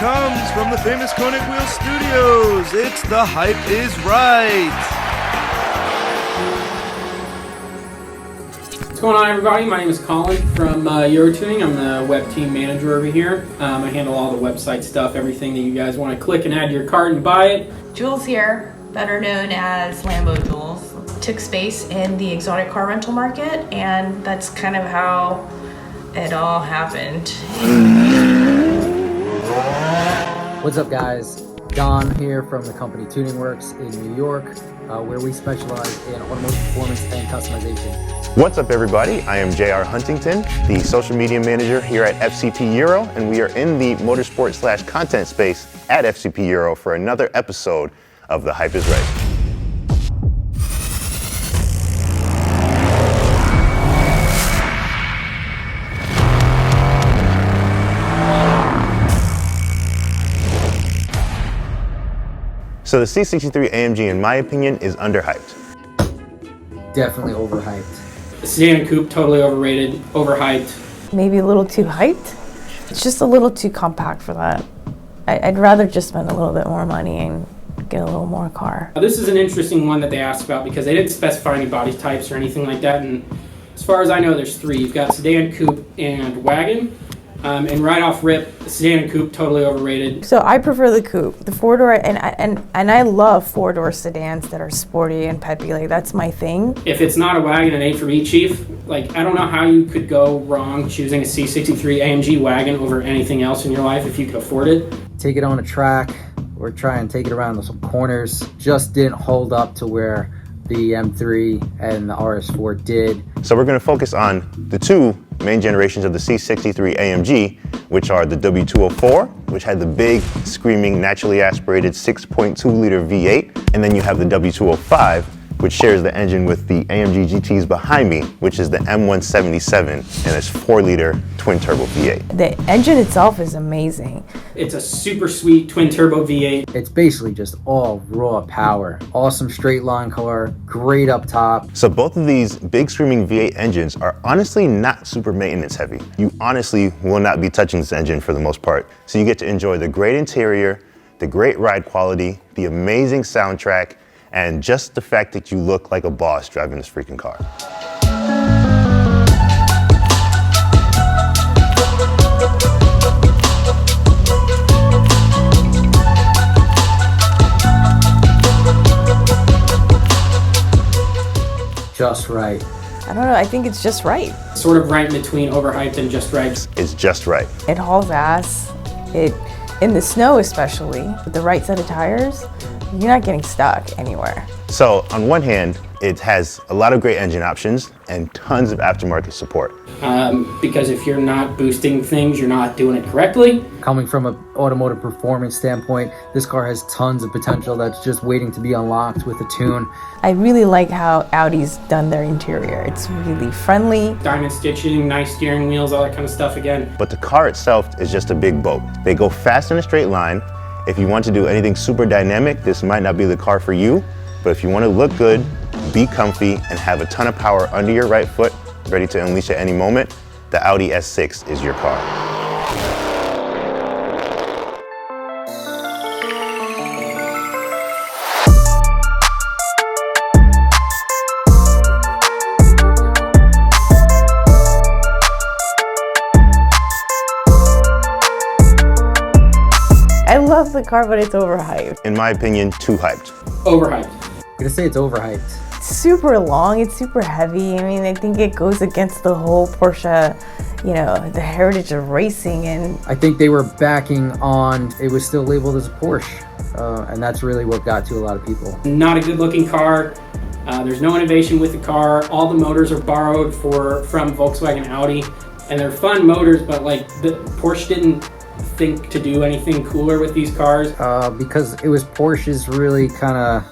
comes from the famous Konig Wheel Studios. It's The Hype is Right. What's going on, everybody? My name is Colin from Eurotuning. I'm the web team manager over here. I handle all the website stuff, everything that you guys want to click and add to your cart and buy it. Jules here, better known as Lambo Jules. Took space in the exotic car rental market, and that's kind of how it all happened. What's up, guys? Don here from the company Tuning Works in New York, where we specialize in automotive performance and customization. What's up, everybody? I am JR Huntington, the social media manager here at FCP Euro, and we are in the motorsport/content space at FCP Euro for another episode of The Hype is Right. So the C63 AMG, in my opinion, is underhyped. Definitely overhyped. The sedan and coupe, totally overrated, overhyped. Maybe a little too hyped. It's just a little too compact for that. I'd rather just spend a little bit more money and get a little more car. This is an interesting one that they asked about because they didn't specify any body types or anything like that. And as far as I know, there's three. You've got sedan, coupe, and wagon. And right off rip, the sedan and coupe, totally overrated. So I prefer the coupe, the four-door, and I love four-door sedans that are sporty and peppy. Like, that's my thing. If it's not a wagon, an A for me, Chief, like, I don't know how you could go wrong choosing a C63 AMG wagon over anything else in your life if you could afford it. Take it on a track or try and take it around some corners. Just didn't hold up to where the M3 and the RS4 did. So we're going to focus on the two main generations of the C63 AMG, which are the W204, which had the big, screaming, naturally aspirated 6.2 liter V8, and then you have the W205, which shares the engine with the AMG GTs behind me, which is the M177, and it's 4-liter twin-turbo V8. The engine itself is amazing. It's a super sweet twin-turbo V8. It's basically just all raw power. Awesome straight line car, great up top. So both of these big screaming V8 engines are honestly not super maintenance heavy. You honestly will not be touching this engine for the most part. So you get to enjoy the great interior, the great ride quality, the amazing soundtrack, and just the fact that you look like a boss driving this freaking car. Just right. I don't know, I think it's just right. Sort of right in between overhyped and just right. It's just right. It hauls ass. In the snow especially, with the right set of tires, you're not getting stuck anywhere. So on one hand, it has a lot of great engine options and tons of aftermarket support. Because if you're not boosting things, you're not doing it correctly. Coming from an automotive performance standpoint, this car has tons of potential that's just waiting to be unlocked with a tune. I really like how Audi's done their interior. It's really friendly. Diamond stitching, nice steering wheels, all that kind of stuff again. But the car itself is just a big boat. They go fast in a straight line. If you want to do anything super dynamic, this might not be the car for you. But if you want to look good, be comfy, and have a ton of power under your right foot, ready to unleash at any moment, the Audi S6 is your car. I love the car, but it's overhyped. In my opinion, too hyped. Overhyped. I'm gonna say it's overhyped. It's super long, it's super heavy. I mean, I think it goes against the whole Porsche, the heritage of racing. And I think they were backing on, it was still labeled as a Porsche. And that's really what got to a lot of people. Not a good looking car. There's no innovation with the car. All the motors are borrowed from Volkswagen Audi. And they're fun motors, but like the Porsche didn't think to do anything cooler with these cars. Because it was Porsche's really kind of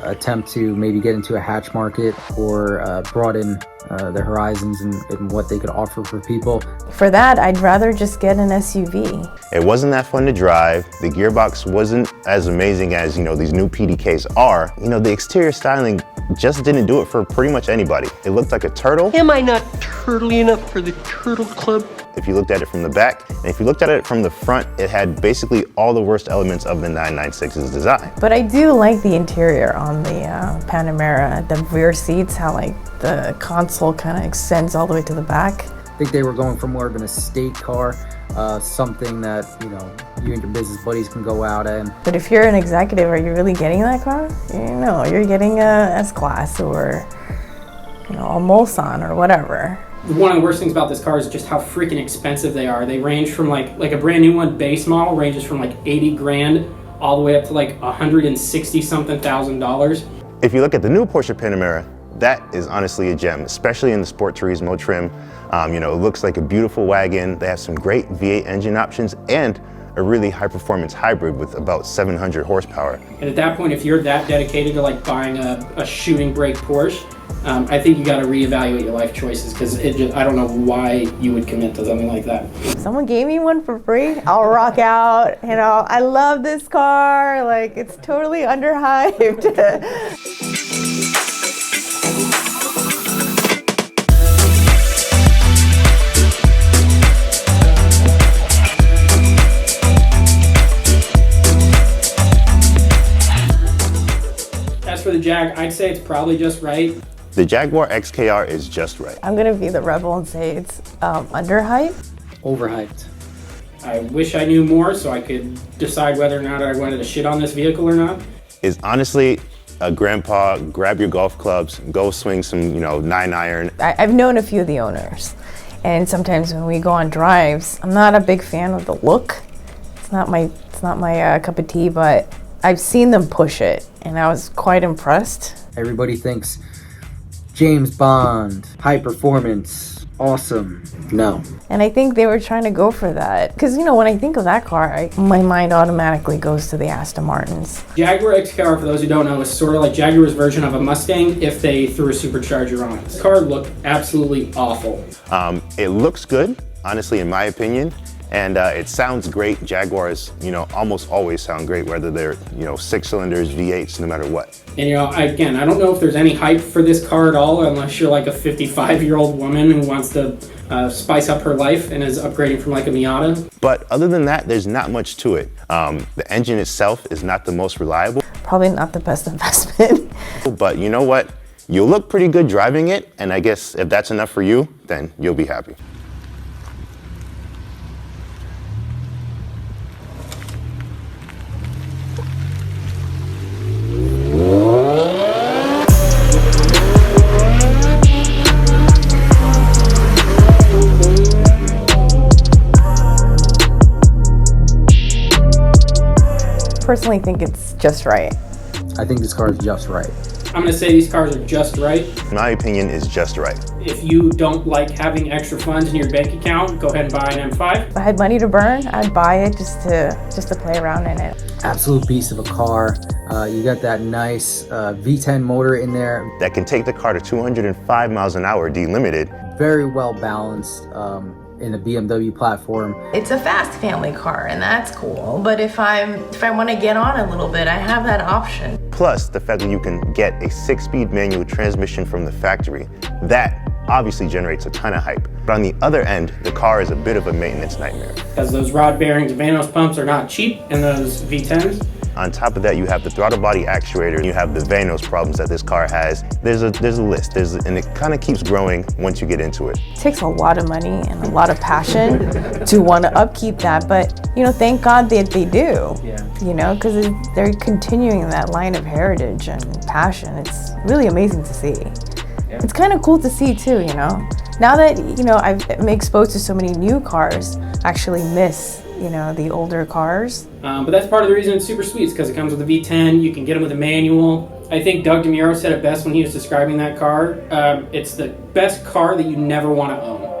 attempt to maybe get into a hatch market or broaden their horizons and what they could offer for people. For that, I'd rather just get an SUV. It wasn't that fun to drive. The gearbox wasn't as amazing as, these new PDKs are. The exterior styling just didn't do it for pretty much anybody. It looked like a turtle. Am I not turtly enough for the turtle club? if you looked at it from the back. And if you looked at it from the front, it had basically all the worst elements of the 996's design. But I do like the interior on the Panamera, the rear seats, how like the console kind of extends all the way to the back. I think they were going for more of an estate car, something that, you know, you and your business buddies can go out in. But if you're an executive, are you really getting that car? You know, you're getting a S-Class or, you know, a Mulsanne or whatever. One of the worst things about this car is just how freaking expensive they are. They range from like a brand new one base model ranges from like 80 grand all the way up to like 160 something thousand dollars. If you look at the new Porsche Panamera, that is honestly a gem, especially in the Sport Turismo trim. You know, it looks like a beautiful wagon. They have some great V8 engine options and a really high performance hybrid with about 700 horsepower. And at that point, if you're that dedicated to like buying a shooting brake Porsche, I think you got to reevaluate your life choices, because I don't know why you would commit to something like that. If someone gave me one for free, I'll rock out. You know, I love this car. Like, it's totally underhyped. As for the Jag, I'd say it's probably just right. The Jaguar XKR is just right. I'm gonna be the rebel and say it's underhyped. Overhyped. I wish I knew more so I could decide whether or not I wanted to shit on this vehicle or not. Is honestly a grandpa, grab your golf clubs, go swing some, you know, 9-iron. I've known a few of the owners, and sometimes when we go on drives, I'm not a big fan of the look. It's not my cup of tea, but I've seen them push it, and I was quite impressed. Everybody thinks James Bond, high performance, awesome. No. And I think they were trying to go for that. Because, you know, when I think of that car, my mind automatically goes to the Aston Martins. Jaguar XKR, for those who don't know, is sort of like Jaguar's version of a Mustang if they threw a supercharger on it. This car looked absolutely awful. It looks good, honestly, in my opinion. And it sounds great. Jaguars, you know, almost always sound great, whether they're, you know, 6 cylinders, V8s, no matter what. And, you know, again, I don't know if there's any hype for this car at all, unless you're like a 55-year-old woman who wants to spice up her life and is upgrading from like a Miata. But other than that, there's not much to it. The engine itself is not the most reliable. Probably not the best investment. But you know what? You'll look pretty good driving it, and I guess if that's enough for you, then you'll be happy. Personally think it's just right. I think this car is just right. I'm going to say these cars are just right. My opinion is just right. If you don't like having extra funds in your bank account, go ahead and buy an M5. If I had money to burn, I'd buy it just to play around in it. Absolute beast of a car. You got that nice V10 motor in there. That can take the car to 205 miles an hour delimited. Very well balanced in the BMW platform. It's a fast family car, and that's cool. But if I want to get on a little bit, I have that option. Plus, the fact that you can get a 6-speed manual transmission from the factory. That obviously generates a ton of hype. But on the other end, the car is a bit of a maintenance nightmare. Because those rod bearings and Vanos pumps are not cheap in those V10s. On top of that, you have the throttle body actuator, you have the Vanos problems that this car has. There's a list, and it kind of keeps growing once you get into it. It takes a lot of money and a lot of passion to want to upkeep that, but you know, thank God that they do. Yeah. You know, because they're continuing that line of heritage and passion. It's really amazing to see. Yeah. It's kind of cool to see too, you know. Now that, you know, I'm exposed to so many new cars, I actually miss, you know, the older cars. But that's part of the reason it's super sweet, because it comes with a V10, you can get them with a manual. I think Doug DeMuro said it best when he was describing that car. It's the best car that you never want to own.